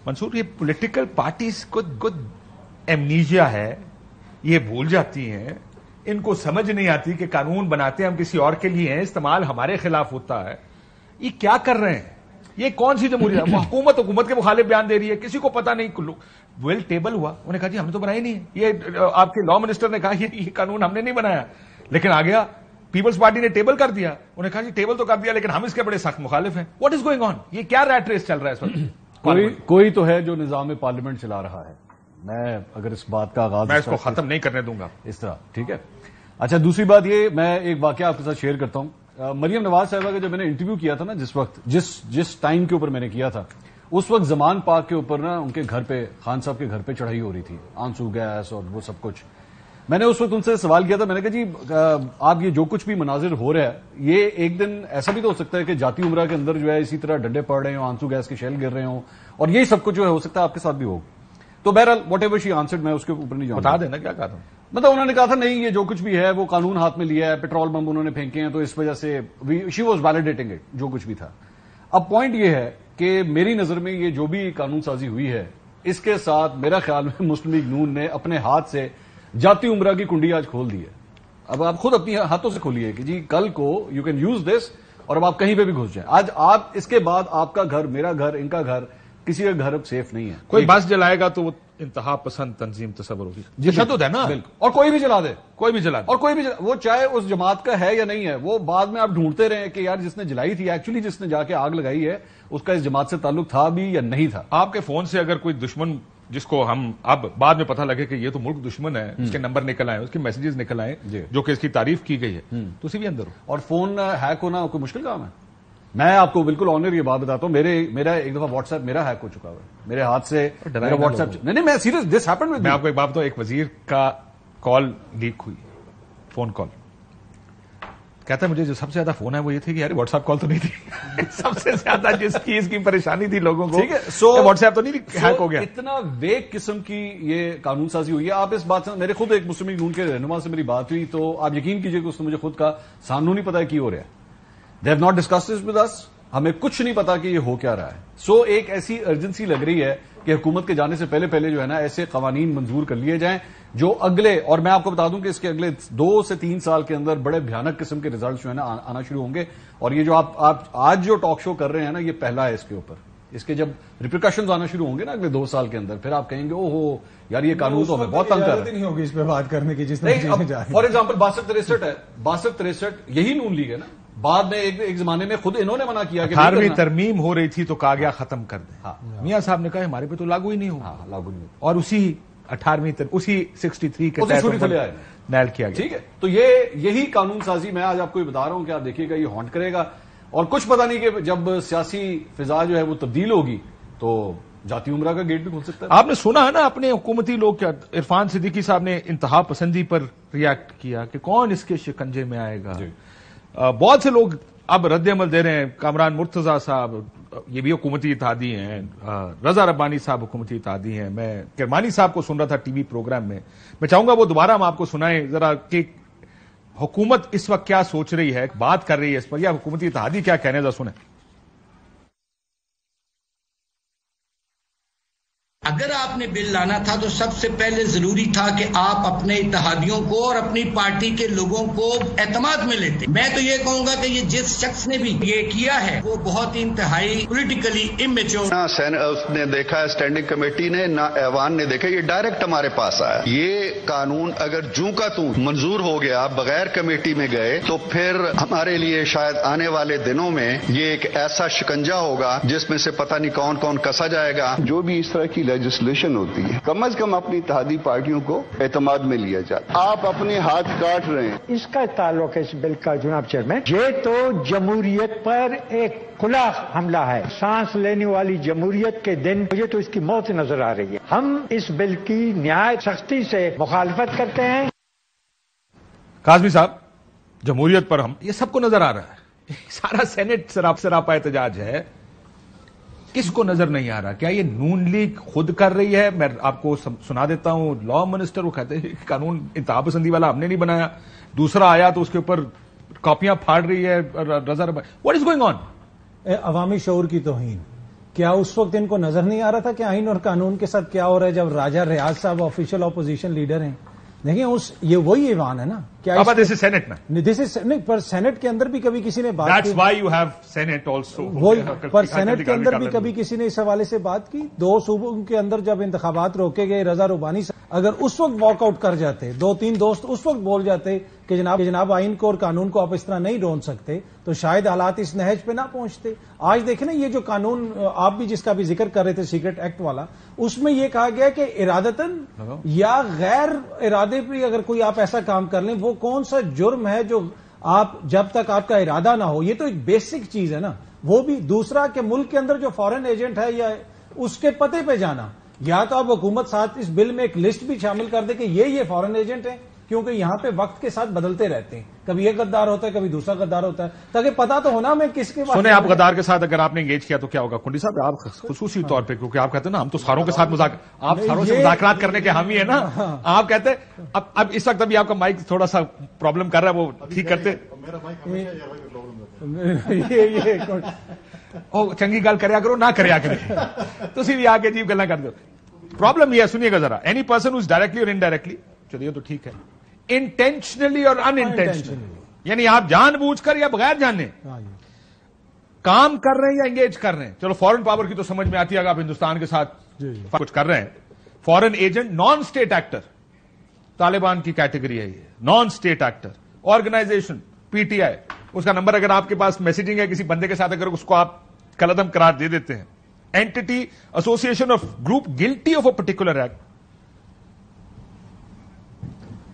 منصور یہ political parties کو amnesia ہے, یہ بھول جاتی ہیں, ان کو سمجھ نہیں آتی کہ قانون بناتے ہم کسی اور کے لیے ہیں, استعمال ہمارے خلاف ہوتا ہے. یہ کیا کر رہے ہیں؟ یہ کون سی جمہوریت؟ حکومت کے مخالف بیان دے رہی ہے, کسی کو پتا نہیں. ویل ٹیبل ہوا, انہوں نے کہا جی ہم نے تو بنایا نہیں ہے, یہ آپ کے لا منسٹر نے کہا یہ قانون ہم نے نہیں بنایا, لیکن آ گیا پیپلز پارٹی نے ٹیبل کر دیا, انہوں نے کہا جی ٹیبل تو کر دیا لیکن ہم اس کے بڑے سخت مخالف ہیں. What is going on? یہ کیا ریٹ ریس چل رہا ہے اس وقت؟ کوئی تو ہے جو نظام پارلیمنٹ چلا رہا ہے. میں اگر اس بات کا آغاز میں اس کو ختم نہیں کرنے دوں گا اس طرح, ٹھیک ہے. اچھا دوسری بات یہ, میں ایک واقعہ آپ کے ساتھ شیئر کرتا ہوں. مریم نواز صاحبہ کا جب میں نے انٹرویو کیا تھا نا, جس وقت جس ٹائم کے اوپر میں نے کیا تھا, اس وقت زمان پاک کے اوپر نا ان کے گھر پہ, خان صاحب کے گھر پہ چڑھائی ہو رہی تھی, آنسو گیس اور وہ سب کچھ. میں نے اس وقت ان سے سوال کیا تھا, میں نے کہا جی آپ یہ جو کچھ بھی مناظر ہو رہا ہے, یہ ایک دن ایسا بھی تو ہو سکتا ہے کہ جاتی عمرہ کے اندر جو ہے اسی طرح ڈنڈے پڑ رہے ہوں, آنسو گیس کے شیل گر رہے ہوں, اور یہی سب کچھ جو ہے ہو سکتا ہے آپ کے ساتھ بھی ہو. تو بہرحال واٹ ایور شی آنسرڈ, میں اس کے اوپر نہیں جاؤں. بتا دینا کیا کہا تھا. مطلب انہوں نے کہا تھا نہیں یہ جو کچھ بھی ہے وہ قانون ہاتھ میں لیا ہے, پیٹرول بم انہوں نے پھینکے ہیں, تو اس وجہ سے شی واز ویلیڈیٹنگ اٹ, جو کچھ بھی تھا. اب پوائنٹ یہ ہے کہ میری نظر میں یہ جو بھی قانون سازی ہوئی ہے, اس کے ساتھ میرا خیال میں مسلم لیگ نون نے اپنے ہاتھ سے جاتی عمرہ کی کنڈی آج کھول دی ہے. اب آپ خود اپنی ہاتھوں سے کھولیے کہ جی کل کو یو کین یوز دس, اور اب آپ کہیں پہ بھی گھس جائیں. آج آپ اس کے بعد آپ کا گھر, میرا گھر, ان کا گھر, کسی کا گھر سیف نہیں ہے. کوئی بس جلائے گا تو وہ انتہا پسند تنظیم تصور ہوگی, تشدد ہے نا, اور کوئی بھی جلا دے, کوئی بھی جلا دے, اور کوئی بھی وہ چاہے اس جماعت کا ہے یا نہیں ہے, وہ بعد میں آپ ڈھونڈتے رہے کہ یار جس نے جلائی تھی, ایکچولی جس نے جا کے آگ لگائی ہے, اس کا اس جماعت سے تعلق تھا بھی یا نہیں تھا. آپ کے فون سے اگر کوئی دشمن, جس کو ہم اب بعد میں پتہ لگے کہ یہ تو ملک دشمن ہے, اس کے نمبر نکل آئے, اس کے میسیجز نکل آئے جو کہ اس کی تعریف کی گئی ہے, تو اسی بھی اندر ہو. اور فون ہیک ہونا کوئی مشکل کام ہے. میں آپ کو بالکل آنر یہ بات بتاتا ہوں, میرا ایک دفعہ واٹس ایپ میرا ہیک ہو چکا ہوا ہے, میرے ہاتھ سے میرا واٹس ایپ. نہیں میں serious, this happened with me. میں آپ کو ایک بات بتاؤں, ایک وزیر کا کال لیک ہوئی, فون کال, کہتا ہے مجھے جو سب سے زیادہ فون ہے وہ یہ تھی کہ یار واٹس ایپ کال تو نہیں تھی. سب سے زیادہ جس کی اس کی پریشانی تھی لوگوں کو, ٹھیک ہے, سو واٹس ایپ تو نہیں ہیک ہو گیا. اتنا ویک قسم کی یہ قانون سازی ہوئی ہے. آپ اس بات سے, میرے خود ایک مسلم لیگ نون کے رہنما سے میری بات ہوئی, تو آپ یقین کیجئے کہ اس نے مجھے خود کہا سانو نہیں پتا کی ہو رہا ہے, they have not discussed this with us, ہمیں کچھ نہیں پتا کہ یہ ہو کیا رہا ہے. سو ایک ایسی ارجنسی لگ رہی ہے کہ حکومت کے جانے سے پہلے جو ہے نا ایسے قوانین منظور کر لیے جائیں جو اگلے, اور میں آپ کو بتا دوں کہ اس کے اگلے 2 سے 3 سال کے اندر بڑے بھیانک قسم کے ریزلٹس جو ہے نا آنا شروع ہوں گے. اور یہ جو آپ آج جو ٹاک شو کر رہے ہیں نا, یہ پہلا ہے اس کے اوپر. اس کے جب ریپریکاشنز آنا شروع ہوں گے نا اگلے 2 سال کے اندر, پھر آپ کہیں گے او ہو یار یہ قانون تو ہمیں بہت تنگ کر رہا ہے. نہیں ہوگی اس پہ بات کرنے کی جس میں فار ایگزامپل 62-63 ہے, 62-63 یہی نون لیگ ہے نا. بعد میں ایک زمانے میں خود انہوں نے منع کیا کہ 18ویں ترمیم ہو رہی تھی تو کہا گیا ختم کر دیں. میاں صاحب نے کہا ہمارے پہ تو لاگو ہی نہیں ہو, لاگو نہیں, اور اسی اسی 63 کے تحت نیل کیا گیا. ٹھیک ہے, تو یہی قانون سازی میں آج آپ کو بتا رہا ہوں کہ آپ دیکھیے گا یہ ہانٹ کرے گا. اور کچھ پتا نہیں کہ جب سیاسی فضا جو ہے وہ تبدیل ہوگی تو جاتی عمرہ کا گیٹ بھی کھل سکتا ہے. آپ نے سنا ہے نا اپنے حکومتی لوگ, کیا عرفان صدیقی صاحب نے انتہا پسندی پر ریاکٹ کیا کہ کون اس کے شکنجے میں آئے گا. بہت سے لوگ اب رد عمل دے رہے ہیں. کامران مرتضی صاحب یہ بھی حکومتی اتحادی ہیں, رضا ربانی صاحب حکومتی اتحادی ہیں. میں کرمانی صاحب کو سن رہا تھا ٹی وی پروگرام میں, میں چاہوں گا وہ دوبارہ ہم آپ کو سنائیں ذرا کہ حکومت اس وقت کیا سوچ رہی ہے, بات کر رہی ہے اس پر, یا حکومتی اتحادی کیا کہنے ذرا سنیں. اگر آپ نے بل لانا تھا تو سب سے پہلے ضروری تھا کہ آپ اپنے اتحادیوں کو اور اپنی پارٹی کے لوگوں کو اعتماد میں لیتے. میں تو یہ کہوں گا کہ یہ جس شخص نے بھی یہ کیا ہے وہ بہت ہی انتہائی پولیٹیکلی امیچور. نہ اس نے دیکھا اسٹینڈنگ کمیٹی نے, نہ ایوان نے دیکھا, یہ ڈائریکٹ ہمارے پاس آیا. یہ قانون اگر جوں کا توں منظور ہو گیا بغیر کمیٹی میں گئے تو پھر ہمارے لیے شاید آنے والے دنوں میں یہ ایک ایسا شکنجا ہوگا جس میں سے پتہ نہیں کون کون کسا جائے گا. جو بھی اس طرح کی لیجسلیشن ہوتی ہے کم از کم اپنی اتحادی پارٹیوں کو اعتماد میں لیا جاتا. آپ اپنے ہاتھ کاٹ رہے ہیں. اس کا تعلق ہے اس بل کا جناب چیئرمین, یہ تو جمہوریت پر ایک کھلا حملہ ہے. سانس لینے والی جمہوریت کے دن مجھے تو اس کی موت نظر آ رہی ہے. ہم اس بل کی نہایت سختی سے مخالفت کرتے ہیں. قاسمی صاحب, جمہوریت پر ہم, یہ سب کو نظر آ رہا ہے, سارا سینٹ سراپا احتجاج ہے, کس کو نظر نہیں آ رہا؟ کیا یہ نون لیگ خود کر رہی ہے؟ میں آپ کو سنا دیتا ہوں, لا منسٹر وہ کہتے ہیں قانون انتہا پسندی والا ہم نے نہیں بنایا, دوسرا آیا تو اس کے اوپر کاپیاں پھاڑ رہی ہے رضا ربانی. What is going on? عوامی شعور کی توہین. کیا اس وقت ان کو نظر نہیں آ رہا تھا کہ آئین اور قانون کے ساتھ کیا ہو رہا ہے جب راجہ ریاض صاحب آفیشیل اپوزیشن لیڈر ہیں؟ دیکھیں یہ وہی ایوان ہے نا. کیا دس از سینٹ میں، نہیں پر سینٹ کے اندر بھی کبھی کسی نے بات کی، that's why you have sent also. وہی پر سینٹ کے اندر بھی کبھی کسی نے اس حوالے سے بات کی. 2 صوبوں کے اندر جب انتخابات روکے گئے، رضا ربانی سے اگر اس وقت واک آؤٹ کر جاتے، 2-3 دوست اس وقت بول جاتے کہ جناب آئین کو اور قانون کو آپ اس طرح نہیں ڈھونڈ سکتے، تو شاید حالات اس نہج پہ نہ پہنچتے. آج دیکھیں نا یہ جو قانون آپ بھی جس کا بھی ذکر کر رہے تھے سیکرٹ ایکٹ والا، اس میں یہ کہا گیا کہ ارادتاً یا غیر ارادے پہ اگر کوئی آپ ایسا کام کر لیں، وہ کون سا جرم ہے جو آپ جب تک آپ کا ارادہ نہ ہو. یہ تو ایک بیسک چیز ہے نا. وہ بھی دوسرا کہ ملک کے اندر جو فارن ایجنٹ ہے یا اس کے پتے پہ جانا، یا تو آپ حکومت ساتھ اس بل میں ایک لسٹ بھی شامل کر دے کہ یہ فارن ایجنٹ ہیں، کیونکہ یہاں پہ وقت کے ساتھ بدلتے رہتے ہیں، کبھی ایک غدار ہوتا ہے کبھی دوسرا غدار ہوتا ہے، تاکہ پتا تو ہونا میں کس کے سنیں آپ غدار کے ساتھ اگر آپ نے انگیج کیا تو کیا ہوگا کنڈی صاحب؟ آپ خصوصی طور پہ، کیونکہ آپ کہتے ہیں نا ہم تو ساروں کے ساتھ آپ ساروں سے مذاکرات کرنے کے حامی ہیں نا. آپ کہتے ہیں اب اس وقت ابھی آپ کا مائک تھوڑا سا پرابلم کر رہا ہے، وہ ٹھیک کرتے. چنگی گل کریا کرو، نہ کریا کرے تسی بھی آ کے عجیب گلاں کر دو. پرابلم یہ ہے، سنیے گا ذرا، any person who is directly اور انڈائریکٹلی، چلیے تو ٹھیک ہے، انٹینشنلی اور ان انٹینشنلی، یعنی آپ جان بوجھ کر یا بغیر جانے کام کر رہے ہیں یا انگیج کر رہے ہیں. چلو فورن پاور کی تو سمجھ میں آتی ہے، اگر آپ ہندوستان کے ساتھ کچھ کر رہے ہیں. Foreign agent, non state actor, Taliban کی کیٹیگری ہے یہ، non state actor. Organization P T I, اس کا نمبر اگر آپ کے پاس میسجنگ ہے کسی بندے کے ساتھ، اگر اس کو آپ کلعدم قرار دے دیتے ہیں. Anti association of group guilty of a particular act.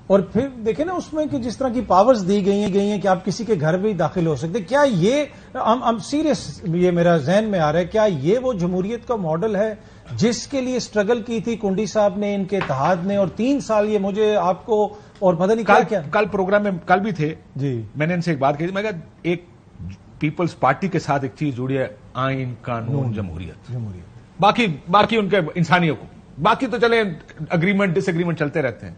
اور پھر دیکھیں نا اس میں کہ جس طرح کی پاورز دی گئی ہیں کہ آپ کسی کے گھر بھی داخل ہو سکتے. کیا یہ سیریس، یہ میرا ذہن میں آ رہا ہے، کیا یہ وہ جمہوریت کا ماڈل ہے جس کے لیے اسٹرگل کی تھی کنڈی صاحب نے، ان کے اتحاد نے، اور 3 سال یہ مجھے آپ کو اور پتہ نہیں کیا کل پروگرام میں کل بھی تھے جی، میں نے ان سے ایک بات کہی تھی، میں کہا ایک پیپلز پارٹی کے ساتھ ایک چیز جڑی ہے، آئین، قانون، جمہوریت. باقی ان کے انسانی حقوق، باقی تو چلے اگریمنٹ ڈس ایگریمنٹ چلتے رہتے ہیں.